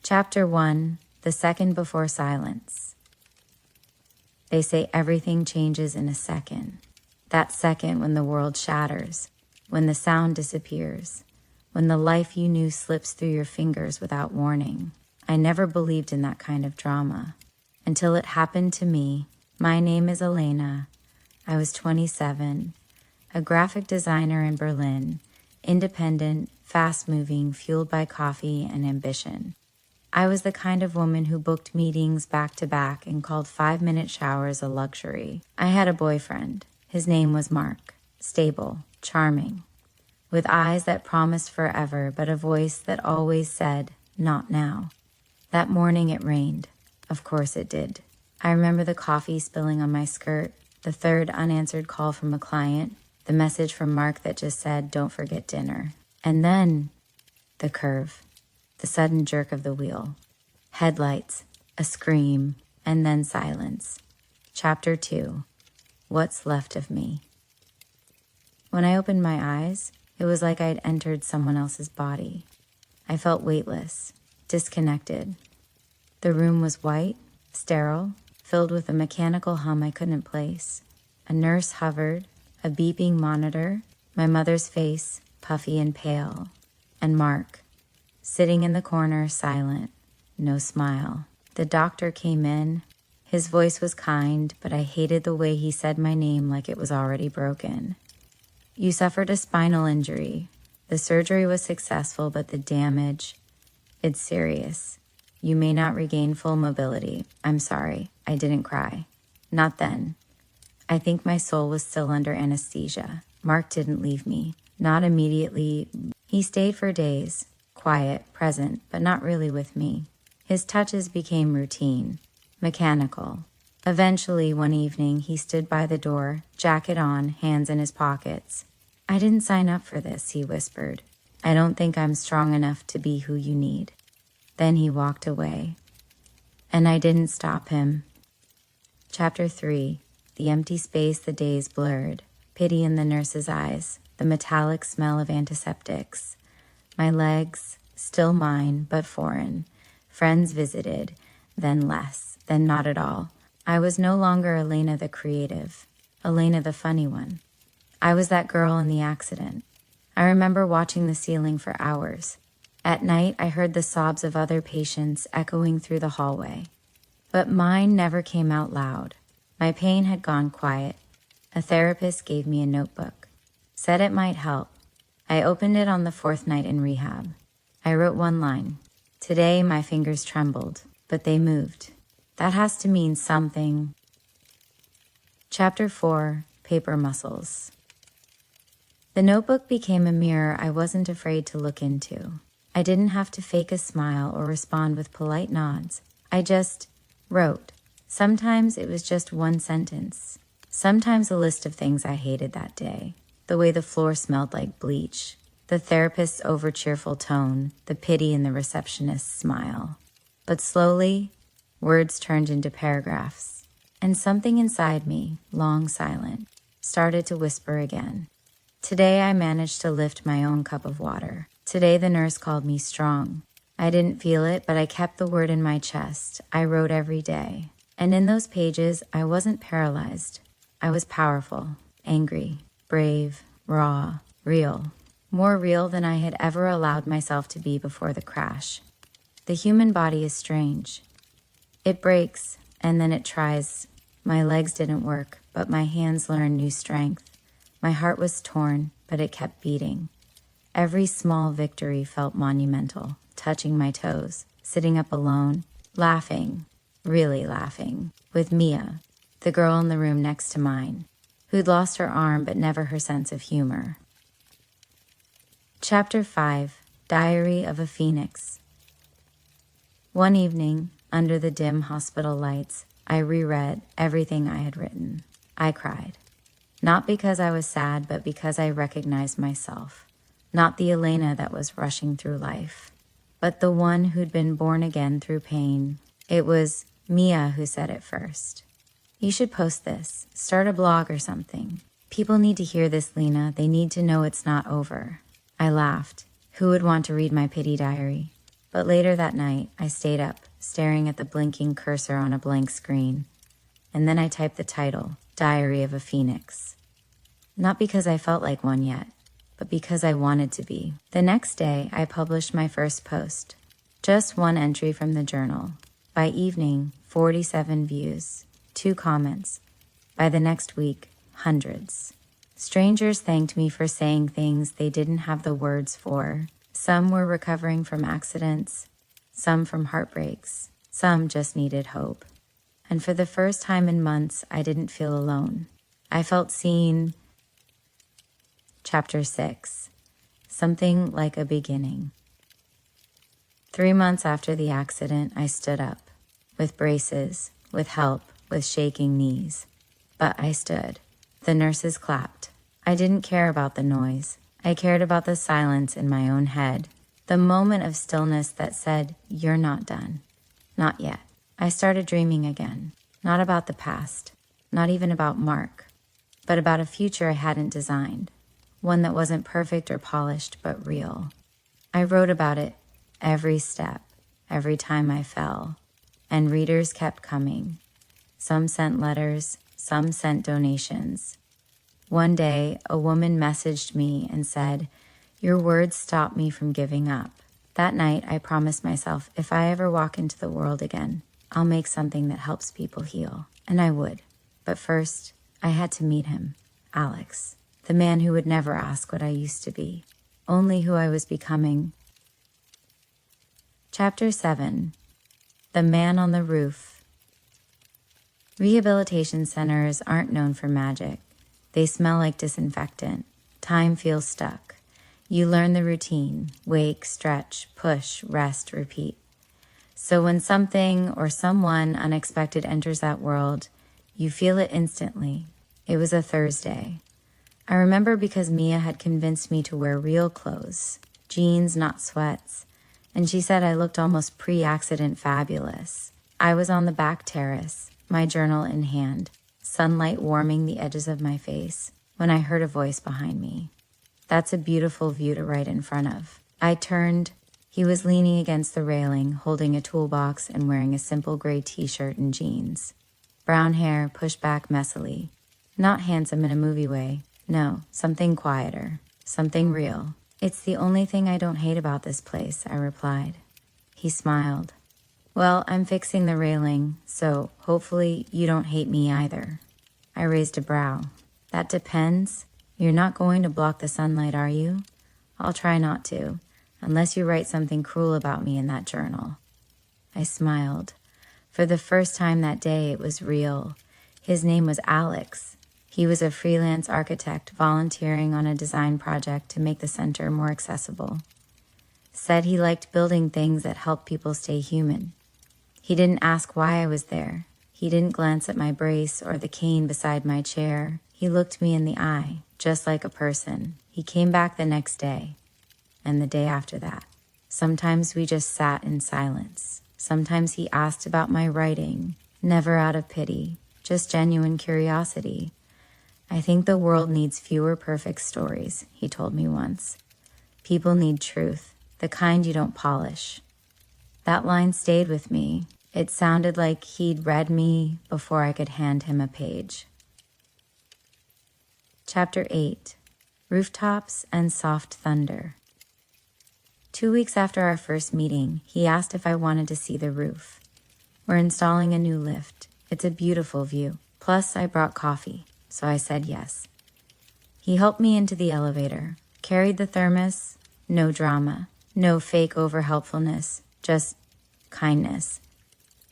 Chapter 1, The Second Before Silence. They say everything changes in a second. That second when the world shatters, when the sound disappears, when the life you knew slips through your fingers without warning. I never believed in that kind of drama until it happened to me. My name is Elena. I was 27, a graphic designer in Berlin, independent, fast-moving, fueled by coffee and ambition. I was the kind of woman who booked meetings back to back and called 5-minute showers a luxury. I had a boyfriend. His name was Mark. Stable, charming, with eyes that promised forever, but a voice that always said, "Not now." That morning it rained. Of course it did. I remember the coffee spilling on my skirt, the third unanswered call from a client, the message from Mark that just said, "Don't forget dinner." And then the curve. The sudden jerk of the wheel, headlights, a scream, and then silence. Chapter 2, What's Left of Me. When I opened my eyes, it was like I'd entered someone else's body. I felt weightless, disconnected. The room was white, sterile, filled with a mechanical hum I couldn't place. A nurse hovered, a beeping monitor, my mother's face, puffy and pale, and Mark, sitting in the corner, silent, no smile. The doctor came in. His voice was kind, but I hated the way he said my name like it was already broken. "You suffered a spinal injury. The surgery was successful, but the damage, it's serious. You may not regain full mobility." I'm sorry, I didn't cry. Not then. I think my soul was still under anesthesia. Mark didn't leave me. Not immediately. He stayed for days. Quiet, present, but not really with me. His touches became routine, mechanical. Eventually, one evening, he stood by the door, jacket on, hands in his pockets. "I didn't sign up for this," he whispered. "I don't think I'm strong enough to be who you need." Then he walked away, and I didn't stop him. Chapter 3, The Empty Space the Days Blurred. Pity in the nurse's eyes, the metallic smell of antiseptics. My legs, still mine, but foreign. Friends visited, then less, then not at all. I was no longer Elena the creative, Elena the funny one. I was that girl in the accident. I remember watching the ceiling for hours. At night, I heard the sobs of other patients echoing through the hallway. But mine never came out loud. My pain had gone quiet. A therapist gave me a notebook, said it might help. I opened it on the 4th night in rehab. I wrote one line. Today, my fingers trembled, but they moved. That has to mean something. Chapter 4, Paper Muscles. The notebook became a mirror I wasn't afraid to look into. I didn't have to fake a smile or respond with polite nods. I just wrote. Sometimes it was just one sentence. Sometimes a list of things I hated that day. The way the floor smelled like bleach, the therapist's over-cheerful tone, the pity in the receptionist's smile. But slowly, words turned into paragraphs, and something inside me, long silent, started to whisper again. Today I managed to lift my own cup of water. Today the nurse called me strong. I didn't feel it, but I kept the word in my chest. I wrote every day. And in those pages, I wasn't paralyzed. I was powerful, angry, brave, raw, real. More real than I had ever allowed myself to be before the crash. The human body is strange. It breaks, and then it tries. My legs didn't work, but my hands learned new strength. My heart was torn, but it kept beating. Every small victory felt monumental, touching my toes, sitting up alone, laughing, really laughing, with Mia, the girl in the room next to mine, who'd lost her arm but never her sense of humor. Chapter 5, Diary of a Phoenix. One evening, under the dim hospital lights, I reread everything I had written. I cried. Not because I was sad, but because I recognized myself. Not the Elena that was rushing through life, but the one who'd been born again through pain. It was Mia who said it first. You should post this. Start a blog or something. People need to hear this, Lena. They need to know it's not over. I laughed. Who would want to read my pity diary? But later that night, I stayed up, staring at the blinking cursor on a blank screen. And then I typed the title, Diary of a Phoenix. Not because I felt like one yet, but because I wanted to be. The next day, I published my first post. Just one entry from the journal. By evening, 47 views, 2 comments. By the next week, hundreds. Strangers thanked me for saying things they didn't have the words for. Some were recovering from accidents, some from heartbreaks, some just needed hope. And for the first time in months, I didn't feel alone. I felt seen. Chapter 6. Something like a beginning. 3 months after the accident, I stood up. With braces, with help, with shaking knees. But I stood. The nurses clapped. I didn't care about the noise. I cared about the silence in my own head. The moment of stillness that said, "You're not done." Not yet. I started dreaming again. Not about the past. Not even about Mark. But about a future I hadn't designed. One that wasn't perfect or polished, but real. I wrote about it every step, every time I fell. And readers kept coming. Some sent letters, some sent donations. One day, a woman messaged me and said, "Your words stopped me from giving up." That night, I promised myself, if I ever walk into the world again, I'll make something that helps people heal. And I would. But first, I had to meet him, Alex, the man who would never ask what I used to be, only who I was becoming. Chapter 7. The Man on the Roof. Rehabilitation centers aren't known for magic. They smell like disinfectant. Time feels stuck. You learn the routine: wake, stretch, push, rest, repeat. So when something or someone unexpected enters that world, you feel it instantly. It was a Thursday. I remember because Mia had convinced me to wear real clothes, jeans, not sweats, and she said I looked almost pre-accident fabulous. I was on the back terrace, my journal in hand, sunlight warming the edges of my face, when I heard a voice behind me. "That's a beautiful view to write in front of." I turned. He was leaning against the railing, holding a toolbox and wearing a simple gray t-shirt and jeans. Brown hair pushed back messily. Not handsome in a movie way. No, something quieter. Something real. "It's the only thing I don't hate about this place," I replied. He smiled. "Well, I'm fixing the railing, so hopefully you don't hate me either." I raised a brow. "That depends. You're not going to block the sunlight, are you?" "I'll try not to, unless you write something cruel about me in that journal." I smiled. For the first time that day, it was real. His name was Alex. He was a freelance architect volunteering on a design project to make the center more accessible. Said he liked building things that helped people stay human. He didn't ask why I was there. He didn't glance at my brace or the cane beside my chair. He looked me in the eye, just like a person. He came back the next day, and the day after that. Sometimes we just sat in silence. Sometimes he asked about my writing, never out of pity, just genuine curiosity. "I think the world needs fewer perfect stories," he told me once. "People need truth, the kind you don't polish." That line stayed with me. It sounded like he'd read me before I could hand him a page. Chapter 8. Rooftops and Soft Thunder. 2 weeks after our first meeting, he asked if I wanted to see the roof. "We're installing a new lift. It's a beautiful view. Plus, I brought coffee," so I said yes. He helped me into the elevator, carried the thermos. No drama, no fake over-helpfulness, just kindness.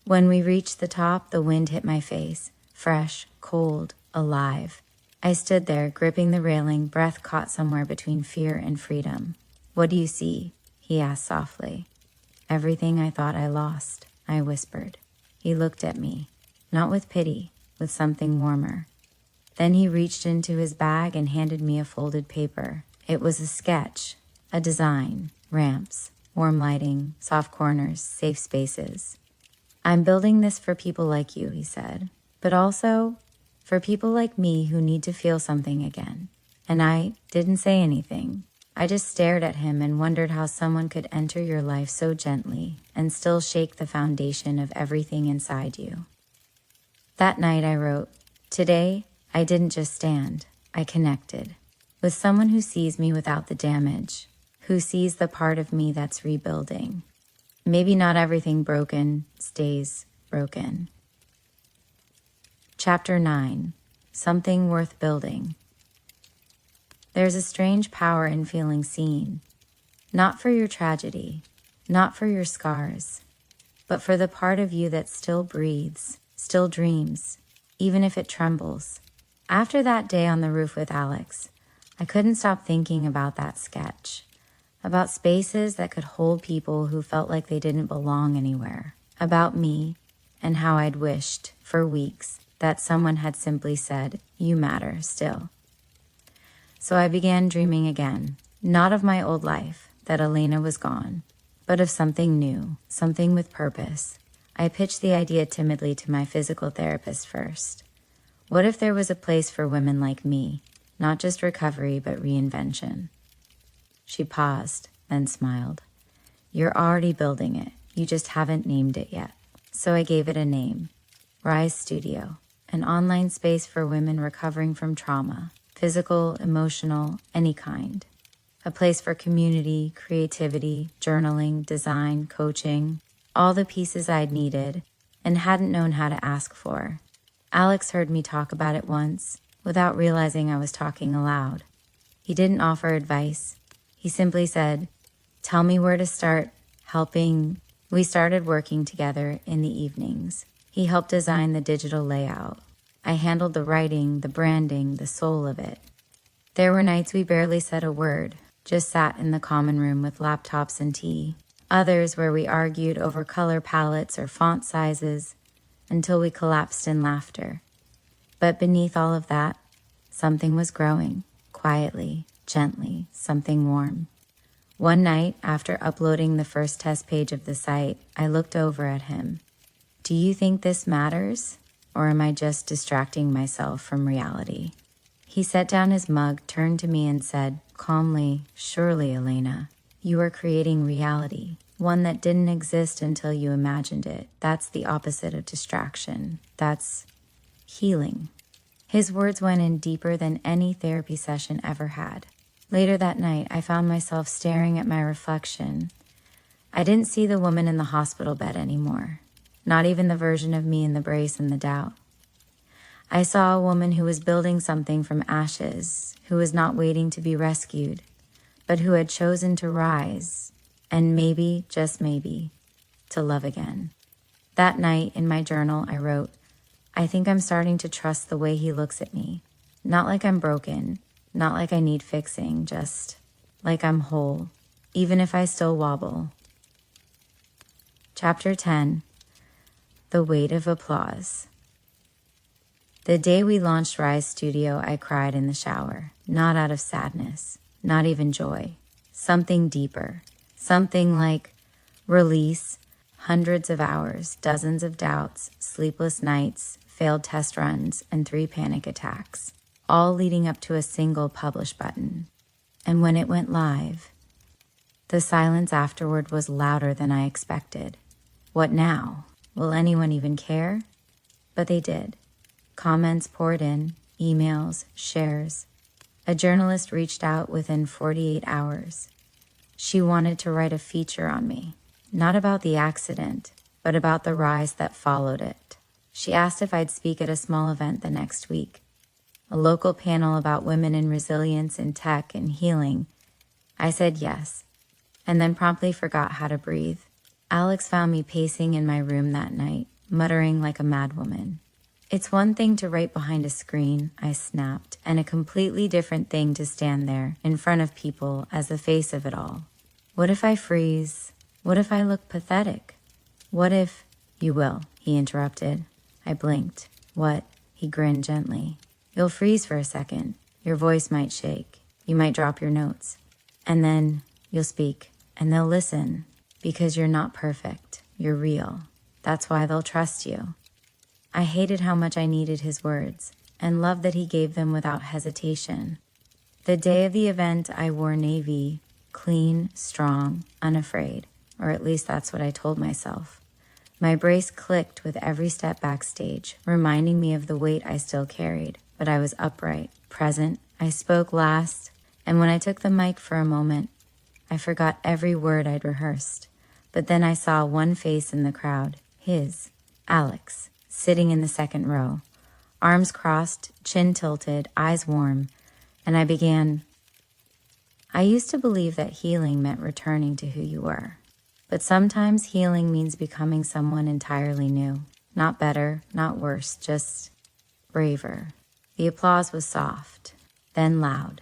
When we reached the top, the wind hit my face, fresh, cold, alive. I stood there, gripping the railing, breath caught somewhere between fear and freedom. "What do you see?" he asked softly. "Everything I thought I lost," I whispered. He looked at me, not with pity, with something warmer. Then he reached into his bag and handed me a folded paper. It was a sketch, a design, ramps, warm lighting, soft corners, safe spaces. "I'm building this for people like you," he said, "but also for people like me who need to feel something again." And I didn't say anything. I just stared at him and wondered how someone could enter your life so gently and still shake the foundation of everything inside you. That night I wrote, "Today, I didn't just stand, I connected with someone who sees me without the damage, who sees the part of me that's rebuilding. Maybe not everything broken stays broken." Chapter 9, Something Worth Building. There's a strange power in feeling seen, not for your tragedy, not for your scars, but for the part of you that still breathes, still dreams, even if it trembles. After that day on the roof with Alex, I couldn't stop thinking about that sketch, about spaces that could hold people who felt like they didn't belong anywhere, about me and how I'd wished for weeks that someone had simply said, "You matter still." So I began dreaming again, not of my old life, that Elena was gone, but of something new, something with purpose. I pitched the idea timidly to my physical therapist first. What if there was a place for women like me, not just recovery, but reinvention? She paused, then smiled. "You're already building it. You just haven't named it yet." So I gave it a name, Rise Studio, an online space for women recovering from trauma, physical, emotional, any kind. A place for community, creativity, journaling, design, coaching, all the pieces I'd needed and hadn't known how to ask for. Alex heard me talk about it once, without realizing I was talking aloud. He didn't offer advice. He simply said, "Tell me where to start helping." We started working together in the evenings. He helped design the digital layout. I handled the writing, the branding, the soul of it. There were nights we barely said a word, just sat in the common room with laptops and tea. Others where we argued over color palettes or font sizes until we collapsed in laughter. But beneath all of that, something was growing, quietly, gently, something warm. One night, after uploading the first test page of the site, I looked over at him. "Do you think this matters? Or am I just distracting myself from reality?" He set down his mug, turned to me and said, calmly, "Surely, Elena, you are creating reality, one that didn't exist until you imagined it. That's the opposite of distraction. That's healing." His words went in deeper than any therapy session ever had. Later that night, I found myself staring at my reflection. I didn't see the woman in the hospital bed anymore. Not even the version of me in the brace and the doubt. I saw a woman who was building something from ashes, who was not waiting to be rescued, but who had chosen to rise, and maybe, just maybe, to love again. That night in my journal, I wrote, "I think I'm starting to trust the way he looks at me. Not like I'm broken, not like I need fixing, just like I'm whole, even if I still wobble." Chapter 10, The Weight of Applause. The day we launched Rise Studio, I cried in the shower, not out of sadness, not even joy, something deeper, something like release, hundreds of hours, dozens of doubts, sleepless nights, failed test runs, and 3 panic attacks, all leading up to a single publish button. And when it went live, the silence afterward was louder than I expected. What now? Will anyone even care? But they did. Comments poured in, emails, shares. A journalist reached out within 48 hours. She wanted to write a feature on me, not about the accident, but about the rise that followed it. She asked if I'd speak at a small event the next week, a local panel about women in resilience in tech and healing. I said yes, and then promptly forgot how to breathe. Alex found me pacing in my room that night, muttering like a madwoman. "It's one thing to write behind a screen," I snapped, "and a completely different thing to stand there in front of people as the face of it all. What if I freeze? What if I look pathetic? What if—" "You will," he interrupted. I blinked. "What?" He grinned gently. "You'll freeze for a second. Your voice might shake. You might drop your notes. And then you'll speak, and they'll listen. Because you're not perfect. You're real. That's why they'll trust you." I hated how much I needed his words, and loved that he gave them without hesitation. The day of the event, I wore navy, clean, strong, unafraid, or at least that's what I told myself. My brace clicked with every step backstage, reminding me of the weight I still carried, but I was upright, present. I spoke last, and when I took the mic for a moment, I forgot every word I'd rehearsed. But then I saw one face in the crowd, his, Alex, sitting in the second row, arms crossed, chin tilted, eyes warm, and I used to believe that healing meant returning to who you were. But sometimes healing means becoming someone entirely new. Not better, not worse, just braver. The applause was soft, then loud,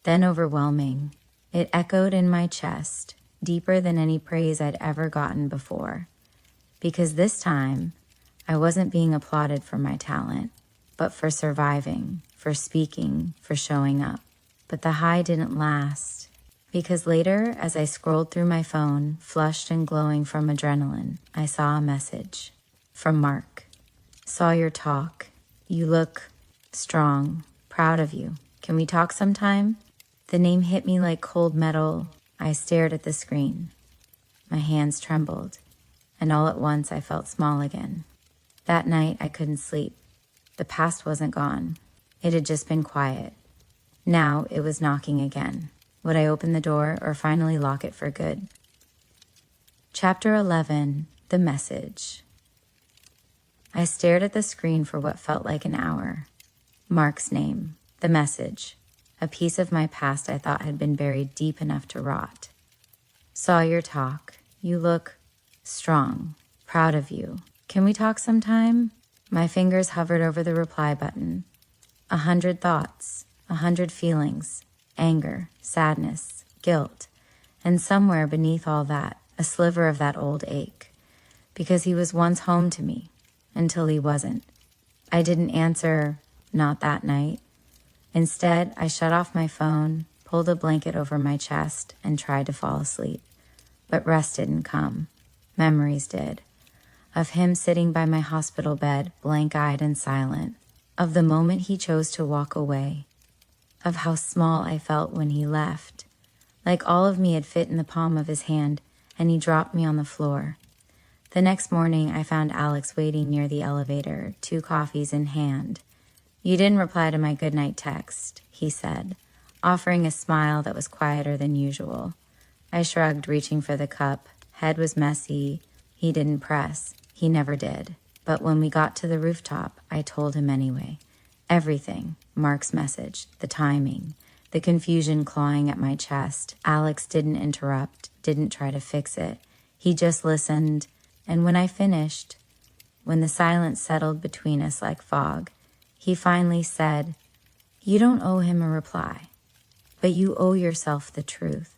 then overwhelming. It echoed in my chest, deeper than any praise I'd ever gotten before. Because this time, I wasn't being applauded for my talent, but for surviving, for speaking, for showing up. But the high didn't last. Because later, as I scrolled through my phone, flushed and glowing from adrenaline, I saw a message from Mark. Saw your talk. You look strong, proud of you. Can we talk sometime? The name hit me like cold metal. I stared at the screen. My hands trembled, and all at once I felt small again. That night, I couldn't sleep. The past wasn't gone. It had just been quiet. Now it was knocking again. Would I open the door or finally lock it for good? Chapter 11, The Message. I stared at the screen for what felt like an hour. Mark's name, the message, a piece of my past I thought had been buried deep enough to rot. Saw your talk. You look strong, proud of you. Can we talk sometime? My fingers hovered over the reply button. 100 thoughts, 100 feelings. Anger, sadness, guilt, and somewhere beneath all that, a sliver of that old ache. Because he was once home to me, until he wasn't. I didn't answer, not that night. Instead, I shut off my phone, pulled a blanket over my chest, and tried to fall asleep. But rest didn't come. Memories did. Of him sitting by my hospital bed, blank-eyed and silent. Of the moment he chose to walk away. Of how small I felt when he left. Like all of me had fit in the palm of his hand, and he dropped me on the floor. The next morning, I found Alex waiting near the elevator, 2 coffees in hand. You didn't reply to my goodnight text, he said, offering a smile that was quieter than usual. I shrugged, reaching for the cup. Head was messy. He didn't press. He never did. But when we got to the rooftop, I told him anyway. Everything. Mark's message, the timing, the confusion clawing at my chest. Alex didn't interrupt, didn't try to fix it. He just listened, and when I finished, when the silence settled between us like fog, he finally said, "You don't owe him a reply, but you owe yourself the truth.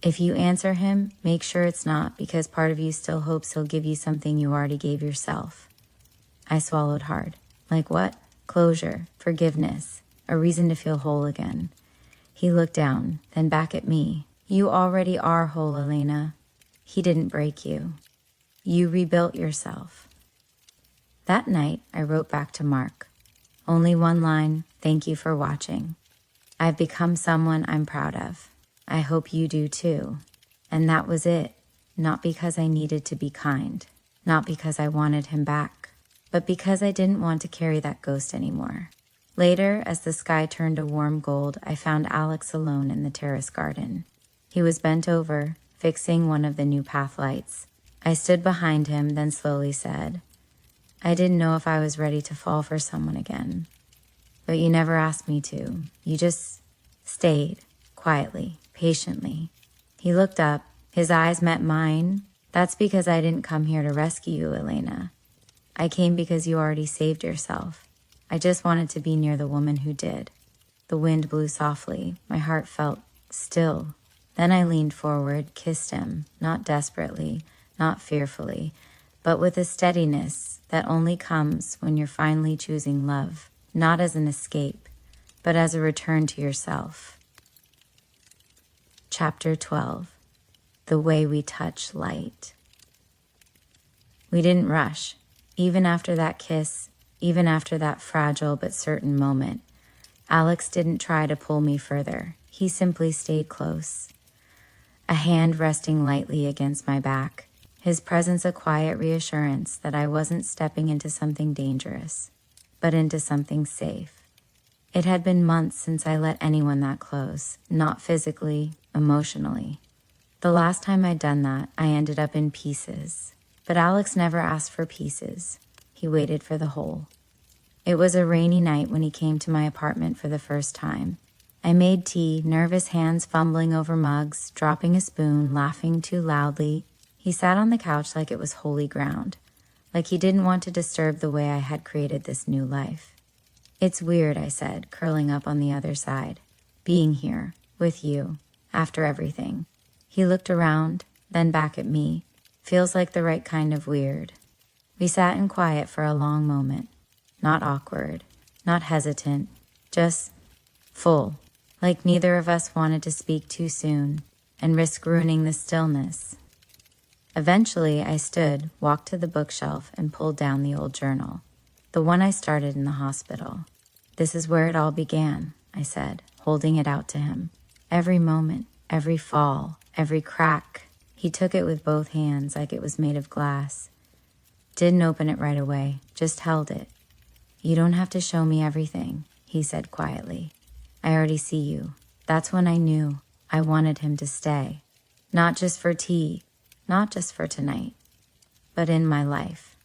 If you answer him, make sure it's not because part of you still hopes he'll give you something you already gave yourself." I swallowed hard. Like what? Closure, forgiveness, a reason to feel whole again. He looked down, then back at me. You already are whole, Elena. He didn't break you. You rebuilt yourself. That night, I wrote back to Mark. Only one line, thank you for watching. I've become someone I'm proud of. I hope you do too. And that was it. Not because I needed to be kind. Not because I wanted him back. But because I didn't want to carry that ghost anymore. Later, as the sky turned to warm gold, I found Alex alone in the terrace garden. He was bent over, fixing one of the new path lights. I stood behind him, then slowly said, I didn't know if I was ready to fall for someone again. But you never asked me to. You just stayed, quietly, patiently. He looked up. His eyes met mine. That's because I didn't come here to rescue you, Elena. I came because you already saved yourself. I just wanted to be near the woman who did. The wind blew softly. My heart felt still. Then I leaned forward, kissed him, not desperately, not fearfully, but with a steadiness that only comes when you're finally choosing love, not as an escape, but as a return to yourself. Chapter 12. The Way We Touch Light. We didn't rush. Even after that kiss, even after that fragile but certain moment, Alex didn't try to pull me further. He simply stayed close, a hand resting lightly against my back, his presence a quiet reassurance that I wasn't stepping into something dangerous, but into something safe. It had been months since I let anyone that close, not physically, emotionally. The last time I'd done that, I ended up in pieces. But Alex never asked for pieces. He waited for the whole. It was a rainy night when he came to my apartment for the first time. I made tea, nervous hands fumbling over mugs, dropping a spoon, laughing too loudly. He sat on the couch like it was holy ground, like he didn't want to disturb the way I had created this new life. "It's weird," I said, curling up on the other side, "being here, with you, after everything." He looked around, then back at me. Feels like the right kind of weird. We sat in quiet for a long moment. Not awkward, not hesitant, just full, like neither of us wanted to speak too soon and risk ruining the stillness. Eventually, I stood, walked to the bookshelf, and pulled down the old journal, the one I started in the hospital. "This is where it all began," I said, holding it out to him. Every moment, every fall, every crack. He took it with both hands like it was made of glass. Didn't open it right away, just held it. "You don't have to show me everything," he said quietly. "I already see you." That's when I knew I wanted him to stay. Not just for tea, not just for tonight, but in my life.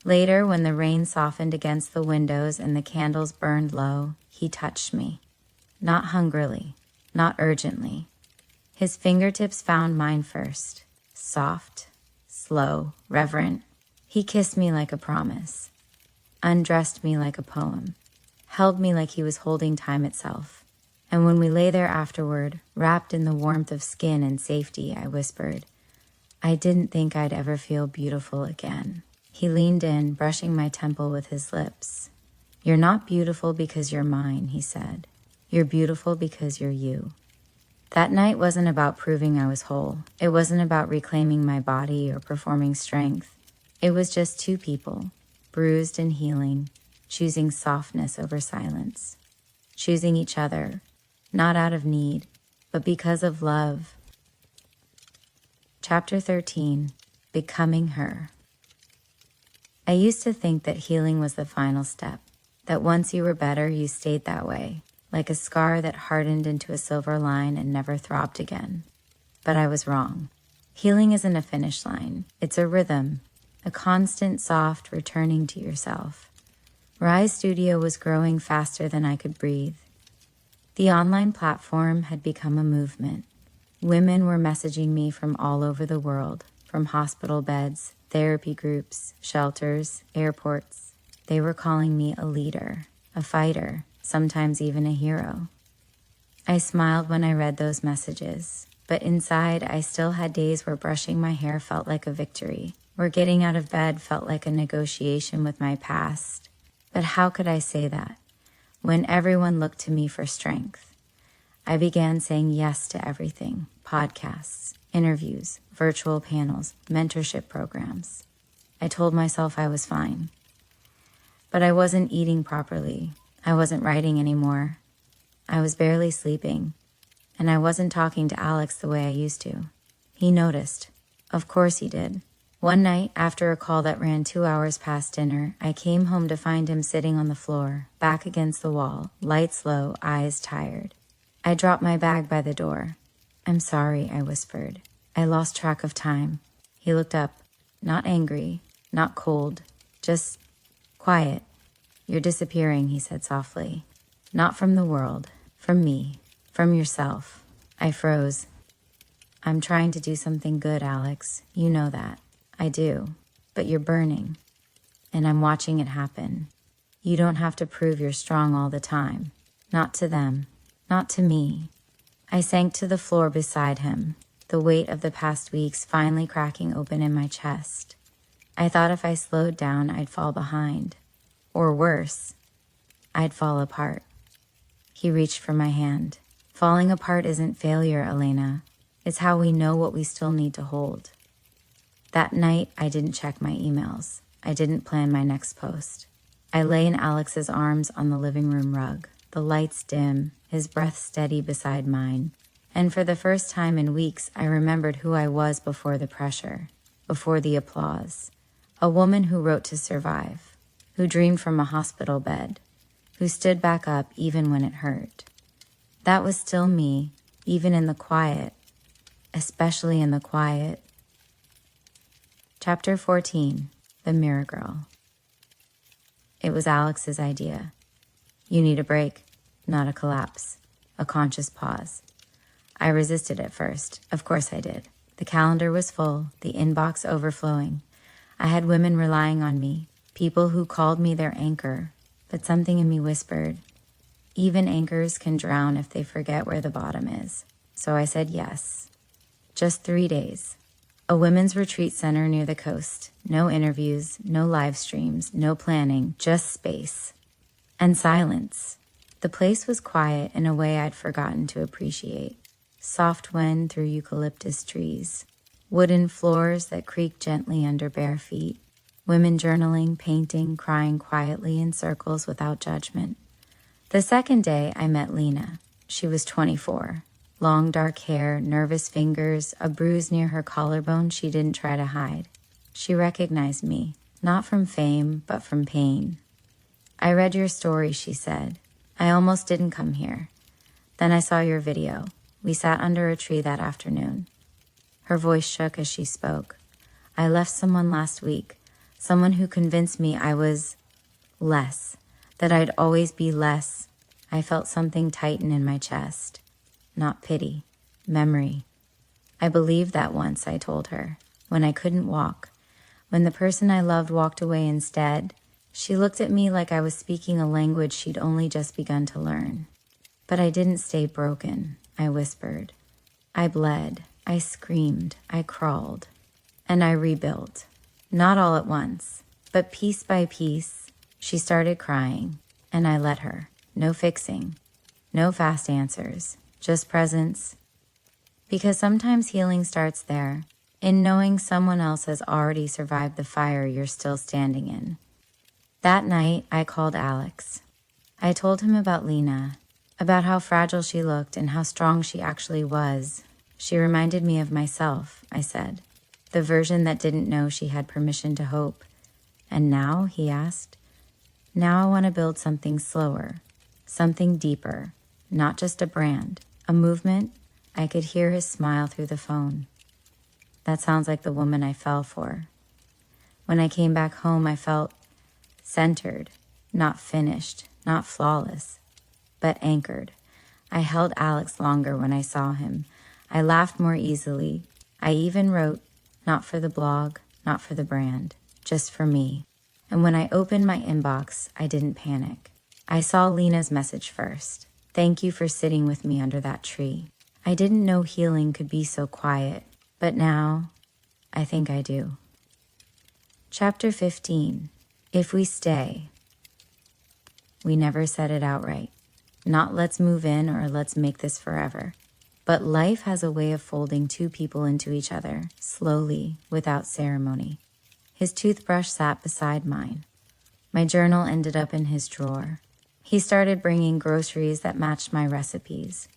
Later, when the rain softened against the windows and the candles burned low, he touched me. Not hungrily, not urgently. His fingertips found mine first. Soft, slow, reverent. He kissed me like a promise. Undressed me like a poem. Held me like he was holding time itself. And when we lay there afterward, wrapped in the warmth of skin and safety, I whispered, "I didn't think I'd ever feel beautiful again." He leaned in, brushing my temple with his lips. "You're not beautiful because you're mine," he said. "You're beautiful because you're you." That night wasn't about proving I was whole. It wasn't about reclaiming my body or performing strength. It was just two people, bruised and healing, choosing softness over silence, choosing each other, not out of need, but because of love. Chapter 13, Becoming Her. I used to think that healing was the final step, that once you were better, you stayed that way, like a scar that hardened into a silver line and never throbbed again. But I was wrong. Healing isn't a finish line. It's a rhythm, a constant, soft returning to yourself. Rise Studio was growing faster than I could breathe. The online platform had become a movement. Women were messaging me from all over the world, from hospital beds, therapy groups, shelters, airports. They were calling me a leader, a fighter, sometimes even a hero. I smiled when I read those messages, but inside I still had days where brushing my hair felt like a victory, where getting out of bed felt like a negotiation with my past. But how could I say that when everyone looked to me for strength? I began saying yes to everything: podcasts, interviews, virtual panels, mentorship programs. I told myself I was fine. But I wasn't eating properly. I wasn't writing anymore. I was barely sleeping. And I wasn't talking to Alex the way I used to. He noticed. Of course he did. One night, after a call that ran 2 hours past dinner, I came home to find him sitting on the floor, back against the wall, lights low, eyes tired. I dropped my bag by the door. "I'm sorry," I whispered. "I lost track of time." He looked up, not angry, not cold, just quiet. "You're disappearing," he said softly. "Not from the world, from me, from yourself." I froze. "I'm trying to do something good, Alex. You know that." "I do, but you're burning, and I'm watching it happen. You don't have to prove you're strong all the time. Not to them, not to me." I sank to the floor beside him, the weight of the past weeks finally cracking open in my chest. I thought if I slowed down, I'd fall behind. Or worse, I'd fall apart. He reached for my hand. "Falling apart isn't failure, Elena. It's how we know what we still need to hold." That night, I didn't check my emails. I didn't plan my next post. I lay in Alex's arms on the living room rug. the lights dim, his breath steady beside mine. And for the first time in weeks, I remembered who I was before the pressure, before the applause. A woman who wrote to survive, who dreamed from a hospital bed, who stood back up even when it hurt. That was still me, even in the quiet, especially in the quiet. Chapter 14, The Mirror Girl. It was Alex's idea. You need a break, not a collapse, a conscious pause. I resisted at first. Of course I did. The calendar was full, the inbox overflowing. I had women relying on me, people who called me their anchor, but something in me whispered, even anchors can drown if they forget where the bottom is. So I said yes. Just 3 days. A women's retreat center near the coast. No interviews, no live streams, no planning, just space. And silence. The place was quiet in a way I'd forgotten to appreciate. Soft wind through eucalyptus trees. Wooden floors that creak gently under bare feet. Women journaling, painting, crying quietly in circles without judgment. The second day, I met Lena. She was 24. Long dark hair, nervous fingers, a bruise near her collarbone she didn't try to hide. She recognized me, not from fame, but from pain. I read your story, she said. I almost didn't come here. Then I saw your video. We sat under a tree that afternoon. Her voice shook as she spoke. I left someone last week, someone who convinced me I was less, that I'd always be less. I felt something tighten in my chest. Not pity, memory. I believed that once, I told her, when I couldn't walk. When the person I loved walked away instead, she looked at me like I was speaking a language she'd only just begun to learn. But I didn't stay broken, I whispered. I bled, I screamed, I crawled, and I rebuilt. Not all at once, but piece by piece. She started crying, and I let her. No fixing, no fast answers. Just presence. Because sometimes healing starts there, in knowing someone else has already survived the fire you're still standing in. That night, I called Alex. I told him about Lena, about how fragile she looked and how strong she actually was. She reminded me of myself, I said, the version that didn't know she had permission to hope. And now, he asked, now I want to build something slower, something deeper, not just a brand. A movement. I could hear his smile through the phone. That sounds like the woman I fell for. When I came back home, I felt centered, not finished, not flawless, but anchored. I held Alex longer when I saw him. I laughed more easily. I even wrote, not for the blog, not for the brand, just for me. And when I opened my inbox, I didn't panic. I saw Lena's message first. Thank you for sitting with me under that tree. I didn't know healing could be so quiet, but now I think I do. Chapter 15, If We Stay. We never said it outright. Not let's move in or let's make this forever. But life has a way of folding two people into each other, slowly, without ceremony. His toothbrush sat beside mine. My journal ended up in his drawer. He started bringing groceries that matched my recipes.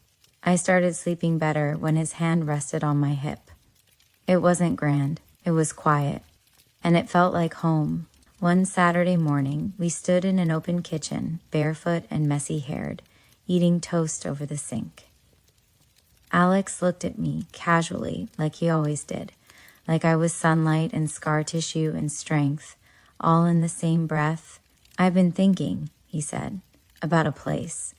I started sleeping better when his hand rested on my hip. It wasn't grand, it was quiet, and it felt like home. One Saturday morning, we stood in an open kitchen, barefoot and messy-haired, eating toast over the sink. Alex looked at me casually, like he always did, like I was sunlight and scar tissue and strength, all in the same breath. I've been thinking, he said. About a place.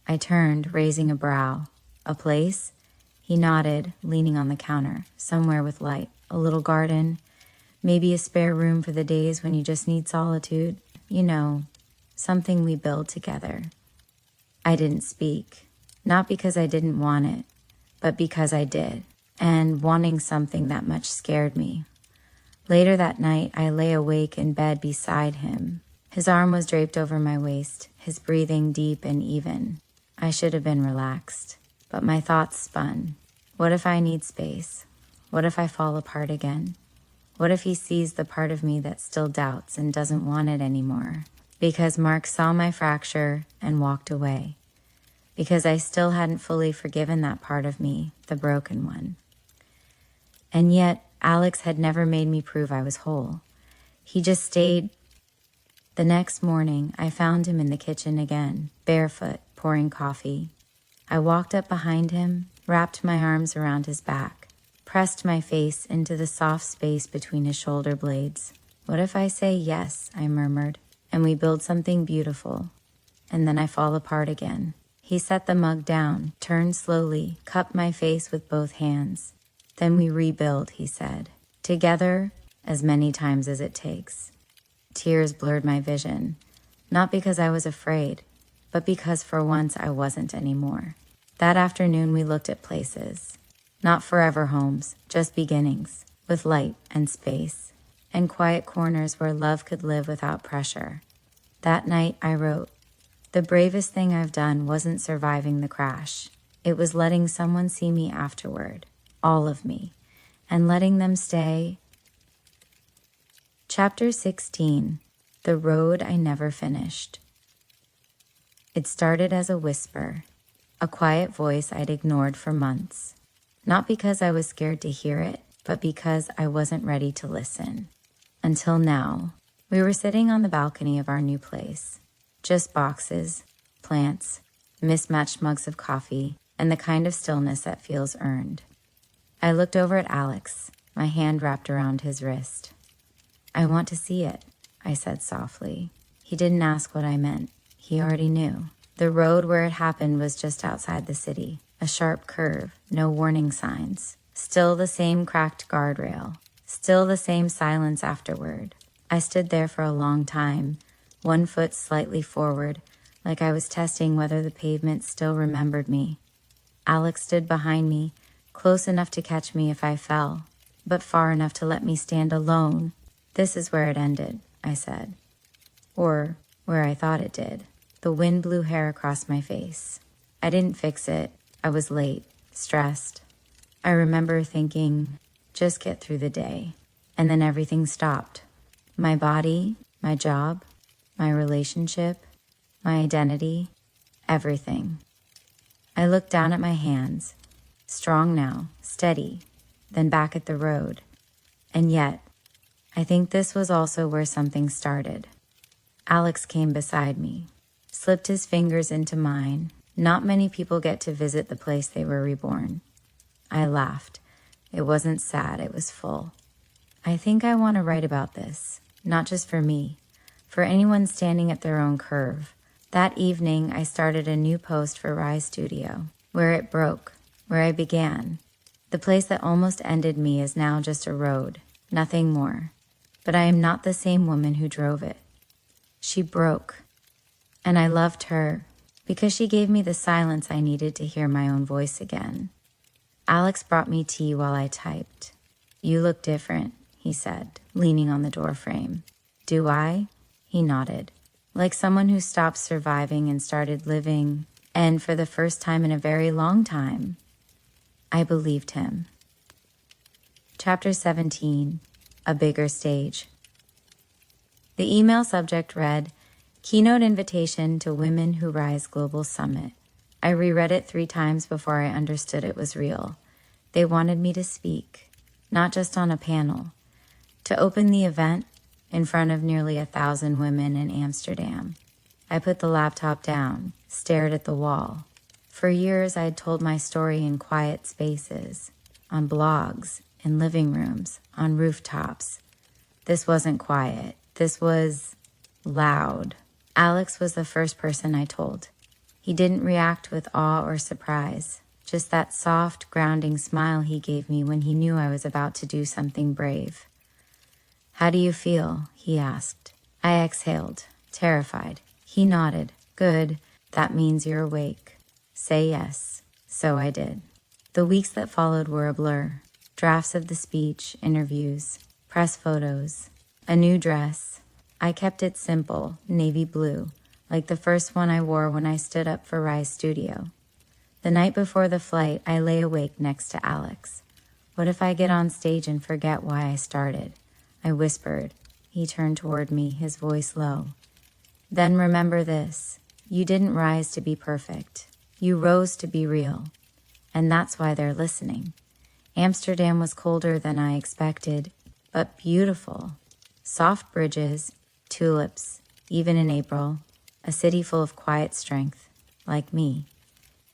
I turned, raising a brow. A place? He nodded, leaning on the counter, somewhere with light, a little garden, maybe a spare room for the days when you just need solitude. You know, something we build together. I didn't speak, not because I didn't want it, but because I did, and wanting something that much scared me. Later that night, I lay awake in bed beside him. His arm was draped over my waist, his breathing deep and even. I should have been relaxed, but my thoughts spun. What if I need space? What if I fall apart again? What if he sees the part of me that still doubts and doesn't want it anymore? Because Mark saw my fracture and walked away. Because I still hadn't fully forgiven that part of me, the broken one. And yet, Alex had never made me prove I was whole. He just stayed. The next morning, I found him in the kitchen again, barefoot, pouring coffee. I walked up behind him, wrapped my arms around his back, pressed my face into the soft space between his shoulder blades. What if I say yes, I murmured, and we build something beautiful, and then I fall apart again? He set the mug down, turned slowly, cupped my face with both hands. Then we rebuild, he said, together as many times as it takes. Tears blurred my vision, not because I was afraid, but because for once I wasn't anymore. That afternoon we looked at places, not forever homes, just beginnings, with light and space, and quiet corners where love could live without pressure. That night I wrote, "The bravest thing I've done wasn't surviving the crash. It was letting someone see me afterward, all of me, and letting them stay." Chapter 16, The Road I Never Finished. It started as a whisper, a quiet voice I'd ignored for months. Not because I was scared to hear it, but because I wasn't ready to listen. Until now, we were sitting on the balcony of our new place. Just boxes, plants, mismatched mugs of coffee, and the kind of stillness that feels earned. I looked over at Alex, my hand wrapped around his wrist. "I want to see it," I said softly. He didn't ask what I meant. He already knew. The road where it happened was just outside the city, a sharp curve, no warning signs. Still the same cracked guardrail, still the same silence afterward. I stood there for a long time, one foot slightly forward, like I was testing whether the pavement still remembered me. Alex stood behind me, close enough to catch me if I fell, but far enough to let me stand alone. "This is where it ended," I said. Or where I thought it did. The wind blew hair across my face. I didn't fix it. I was late, stressed. I remember thinking, just get through the day. And then everything stopped. My body, my job, my relationship, my identity, everything. I looked down at my hands, strong now, steady, then back at the road. And yet, I think this was also where something started. Alex came beside me, slipped his fingers into mine. Not many people get to visit the place they were reborn. I laughed. It wasn't sad, it was full. I think I want to write about this, not just for me, for anyone standing at their own curve. That evening, I started a new post for Rise Studio, where it broke, where I began. The place that almost ended me is now just a road, nothing more. But I am not the same woman who drove it. She broke, and I loved her because she gave me the silence I needed to hear my own voice again. Alex brought me tea while I typed. "You look different," he said, leaning on the doorframe. "Do I?" He nodded, like someone who stopped surviving and started living, and for the first time in a very long time, I believed him. Chapter 17, A Bigger Stage. The email subject read, "Keynote Invitation to Women Who Rise Global Summit." I reread it 3 times before I understood it was real. They wanted me to speak, not just on a panel, to open the event in front of nearly 1,000 women in Amsterdam. I put the laptop down, stared at the wall. For years, I had told my story in quiet spaces, on blogs, in living rooms, on rooftops. This wasn't quiet. This was loud. Alex was the first person I told. He didn't react with awe or surprise, just that soft, grounding smile he gave me when he knew I was about to do something brave. "How do you feel?" he asked. I exhaled, terrified. He nodded. "Good. That means you're awake. Say yes." So I did. The weeks that followed were a blur. Drafts of the speech, interviews, press photos, a new dress. I kept it simple, navy blue, like the first one I wore when I stood up for Rise Studio. The night before the flight, I lay awake next to Alex. What if I get on stage and forget why I started? I whispered. He turned toward me, his voice low. Then remember this. You didn't rise to be perfect. You rose to be real. And that's why they're listening. Amsterdam was colder than I expected, but beautiful. Soft bridges, tulips, even in April, a city full of quiet strength, like me.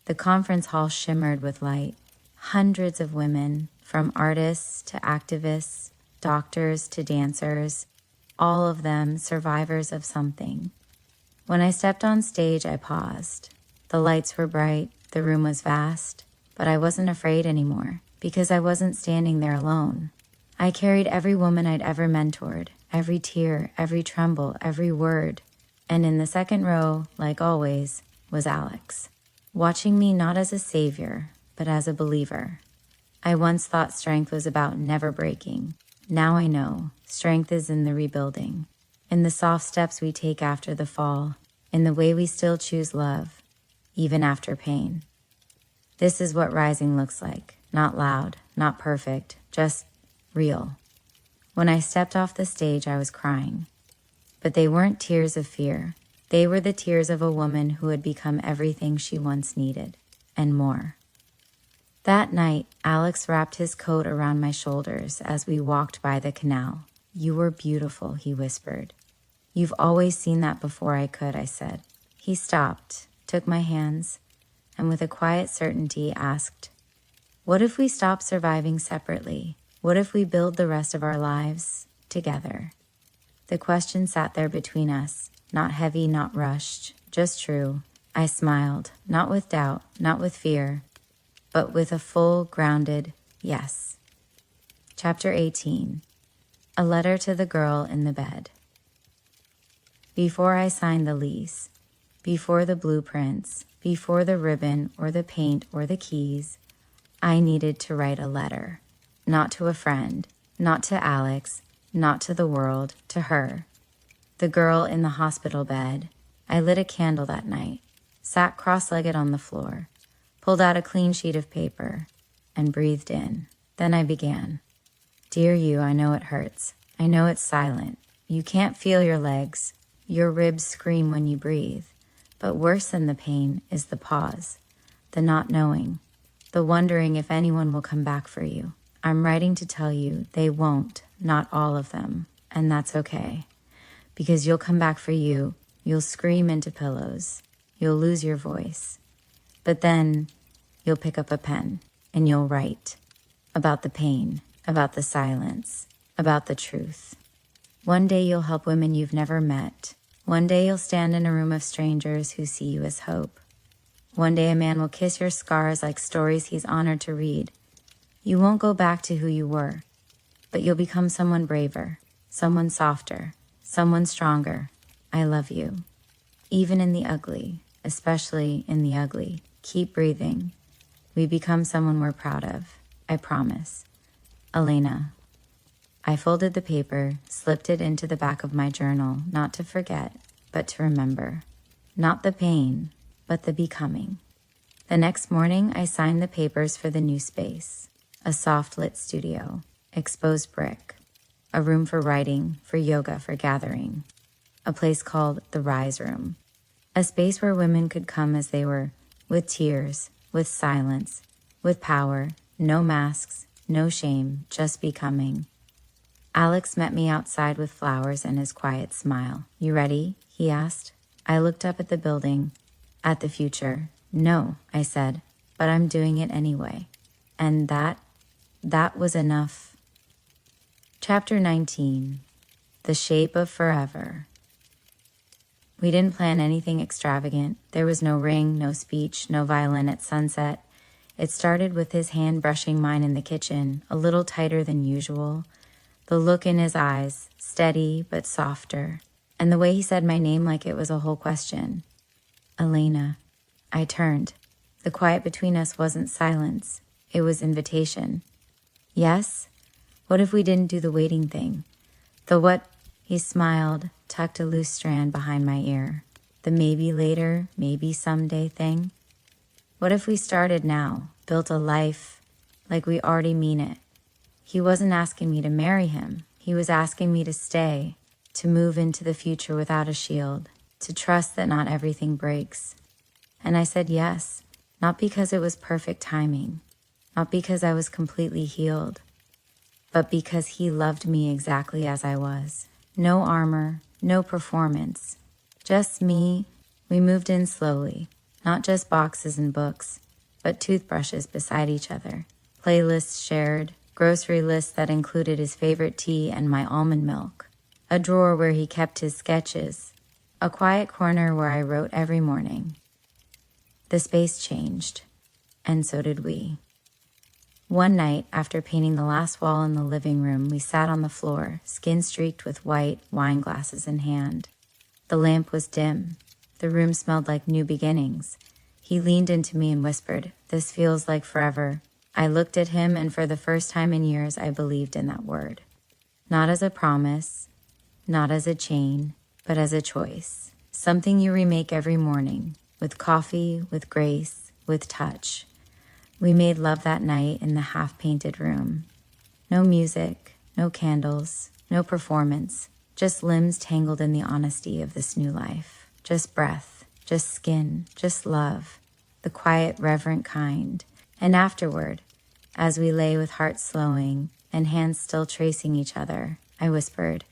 The conference hall shimmered with light. Hundreds of women, from artists to activists, doctors to dancers, all of them survivors of something. When I stepped on stage, I paused. The lights were bright, the room was vast, but I wasn't afraid anymore because I wasn't standing there alone. I carried every woman I'd ever mentored, every tear, every tremble, every word. And in the second row, like always, was Alex, watching me not as a savior, but as a believer. I once thought strength was about never breaking. Now I know strength is in the rebuilding, in the soft steps we take after the fall, in the way we still choose love, even after pain. This is what rising looks like. Not loud, not perfect, just real. When I stepped off the stage, I was crying. But they weren't tears of fear. They were the tears of a woman who had become everything she once needed, and more. That night, Alex wrapped his coat around my shoulders as we walked by the canal. "You were beautiful," he whispered. "You've always seen that before I could," I said. He stopped, took my hands, and with a quiet certainty asked, "What if we stop surviving separately? What if we build the rest of our lives together?" The question sat there between us, not heavy, not rushed, just true. I smiled, not with doubt, not with fear, but with a full, grounded yes. Chapter 18. A letter to the girl in the bed. Before I signed the lease, before the blueprints, before the ribbon or the paint or the keys, I needed to write a letter. Not to a friend, not to Alex, not to the world, to her. The girl in the hospital bed. I lit a candle that night, sat cross-legged on the floor, pulled out a clean sheet of paper, and breathed in. Then I began. "Dear you, I know it hurts. I know it's silent. You can't feel your legs. Your ribs scream when you breathe. But worse than the pain is the pause, the not knowing, the wondering if anyone will come back for you. I'm writing to tell you they won't, not all of them, and that's okay. Because you'll come back for you, you'll scream into pillows, you'll lose your voice. But then you'll pick up a pen and you'll write about the pain, about the silence, about the truth. One day you'll help women you've never met. One day you'll stand in a room of strangers who see you as hope. One day a man will kiss your scars like stories he's honored to read. You won't go back to who you were, but you'll become someone braver, someone softer, someone stronger. I love you. Even in the ugly, especially in the ugly, keep breathing. We become someone we're proud of. I promise. Elena." I folded the paper, slipped it into the back of my journal, not to forget, but to remember. Not the pain, but the becoming. The next morning, I signed the papers for the new space. A soft-lit studio, exposed brick, a room for writing, for yoga, for gathering, a place called the Rise Room, a space where women could come as they were, with tears, with silence, with power, no masks, no shame, just becoming. Alex met me outside with flowers and his quiet smile. "You ready?" he asked. I looked up at the building, at the future. "No," I said, "but I'm doing it anyway." And that was enough. Chapter 19. The Shape of Forever. We didn't plan anything extravagant. There was no ring, no speech, no violin at sunset. It started with his hand brushing mine in the kitchen, a little tighter than usual. The look in his eyes, steady but softer, and the way he said my name like it was a whole question. "Elena." I turned. The quiet between us wasn't silence. It was invitation. "Yes? What if we didn't do the waiting thing? The what?" He smiled, tucked a loose strand behind my ear. "The maybe later, maybe someday thing? What if we started now, built a life like we already mean it?" He wasn't asking me to marry him. He was asking me to stay, to move into the future without a shield. to trust that not everything breaks. And I said yes, not because it was perfect timing, not because I was completely healed, but because he loved me exactly as I was. No armor, no performance, just me. We moved in slowly, not just boxes and books, but toothbrushes beside each other, playlists shared, grocery lists that included his favorite tea and my almond milk, a drawer where he kept his sketches, a quiet corner where I wrote every morning. The space changed, and so did we. One night, after painting the last wall in the living room, we sat on the floor, skin streaked with white, wine glasses in hand. The lamp was dim. The room smelled like new beginnings. He leaned into me and whispered, "This feels like forever." I looked at him, and for the first time in years, I believed in that word. Not as a promise, not as a chain, but as a choice. Something you remake every morning, with coffee, with grace, with touch. We made love that night in the half-painted room. No music, no candles, no performance, just limbs tangled in the honesty of this new life. Just breath, just skin, just love, the quiet, reverent kind. And afterward, as we lay with hearts slowing and hands still tracing each other, I whispered,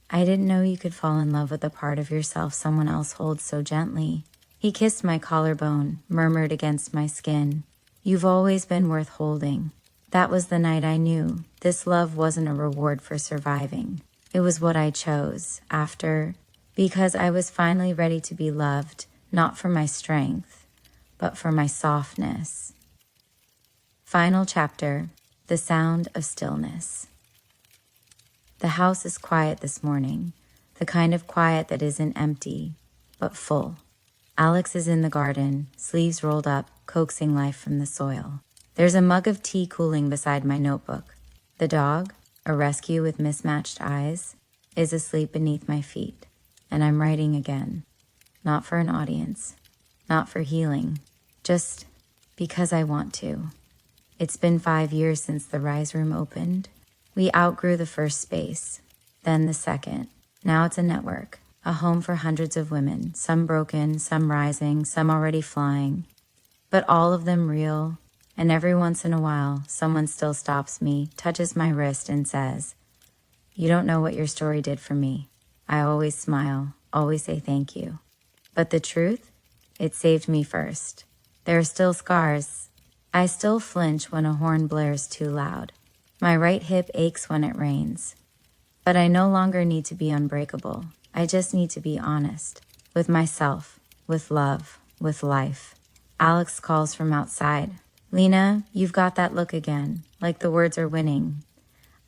"I didn't know you could fall in love with a part of yourself someone else holds so gently." He kissed my collarbone, murmured against my skin, "You've always been worth holding." That was the night I knew this love wasn't a reward for surviving. It was what I chose because I was finally ready to be loved, not for my strength, but for my softness. Final chapter, the sound of stillness. The house is quiet this morning, the kind of quiet that isn't empty, but full. Alex is in the garden, sleeves rolled up, coaxing life from the soil. There's a mug of tea cooling beside my notebook. The dog, a rescue with mismatched eyes, is asleep beneath my feet. And I'm writing again. Not for an audience, not for healing, just because I want to. It's been 5 years since the Rise Room opened. We outgrew the first space, then the second. Now it's a network, a home for hundreds of women, some broken, some rising, some already flying, but all of them real. And every once in a while, someone still stops me, touches my wrist and says, "You don't know what your story did for me." I always smile, always say thank you. But the truth? It saved me first. There are still scars. I still flinch when a horn blares too loud. My right hip aches when it rains. But I no longer need to be unbreakable. I just need to be honest. With myself, with love, with life. Alex calls from outside. "Lena, you've got that look again, like the words are winning."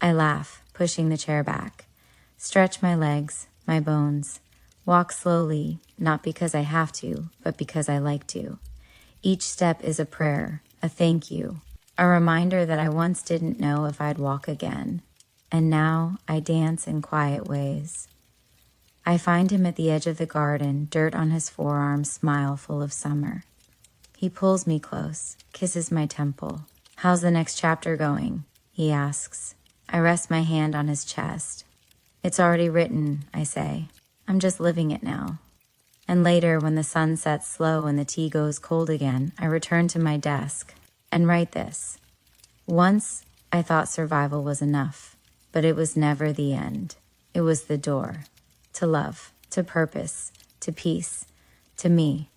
I laugh, pushing the chair back. Stretch my legs, my bones. Walk slowly, not because I have to, but because I like to. Each step is a prayer, a thank you, a reminder that I once didn't know if I'd walk again. And now I dance in quiet ways. I find him at the edge of the garden, dirt on his forearm, smile full of summer. He pulls me close, kisses my temple. "How's the next chapter going?" he asks. I rest my hand on his chest. "It's already written," I say. "I'm just living it now." And later, when the sun sets slow and the tea goes cold again, I return to my desk and write this. Once, I thought survival was enough, but it was never the end. It was the door to love, to purpose, to peace, to me.